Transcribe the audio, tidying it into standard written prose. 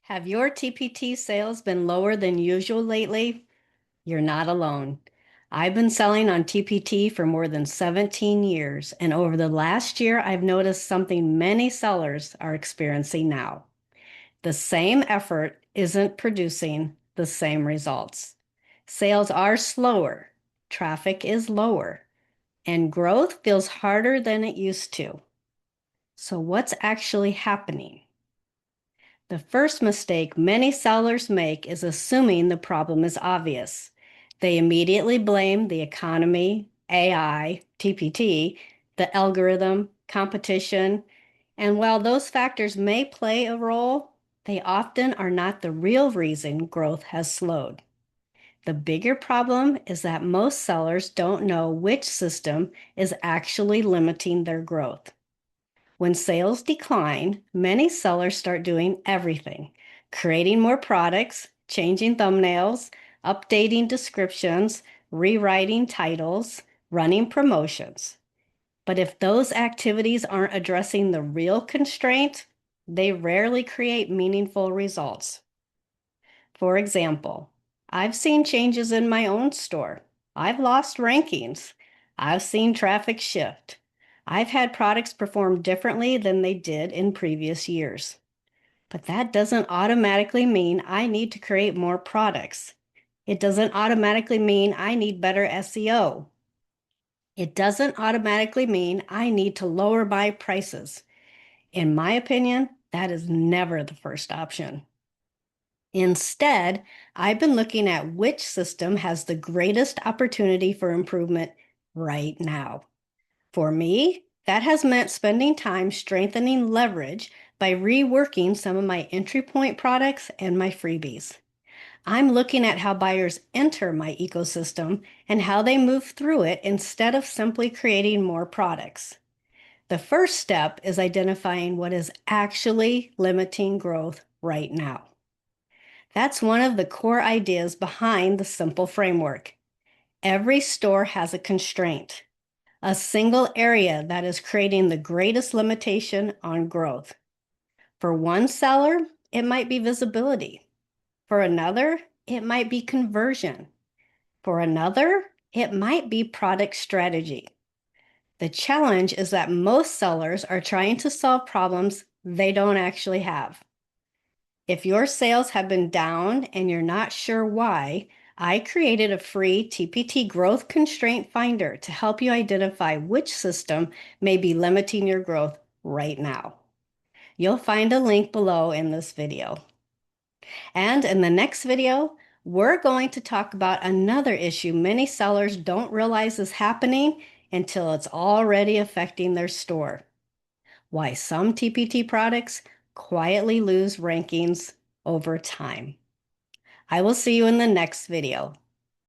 Have your TPT sales been lower than usual lately? You're not alone. I've been selling on TPT for more than 17 years, and over the last year, I've noticed something many sellers are experiencing now. The same effort isn't producing the same results. Sales are slower, traffic is lower, and growth feels harder than it used to. So, what's actually happening? The first mistake many sellers make is assuming the problem is obvious. They immediately blame the economy, AI, TPT, the algorithm, competition, and while those factors may play a role, they often are not the real reason growth has slowed. The bigger problem is that most sellers don't know which system is actually limiting their growth. When sales decline, many sellers start doing everything, creating more products, changing thumbnails, updating descriptions, rewriting titles, running promotions. But if those activities aren't addressing the real constraint, they rarely create meaningful results. For example, I've seen changes in my own store. I've lost rankings. I've seen traffic shift. I've had products perform differently than they did in previous years. But that doesn't automatically mean I need to create more products. It doesn't automatically mean I need better SEO. It doesn't automatically mean I need to lower my prices. In my opinion, that is never the first option. Instead, I've been looking at which system has the greatest opportunity for improvement right now. For me, that has meant spending time strengthening leverage by reworking some of my entry point products and my freebies. I'm looking at how buyers enter my ecosystem and how they move through it instead of simply creating more products. The first step is identifying what is actually limiting growth right now. That's one of the core ideas behind the simple framework. Every store has a constraint, a single area that is creating the greatest limitation on growth. For one seller, it might be visibility. For another, it might be conversion. For another, it might be product strategy. The challenge is that most sellers are trying to solve problems they don't actually have. If your sales have been down and you're not sure why, I created a free TPT growth constraint finder to help you identify which system may be limiting your growth right now. You'll find a link below in this video. And in the next video, we're going to talk about another issue many sellers don't realize is happening until it's already affecting their store. Why some TPT products quietly lose rankings over time. I will see you in the next video.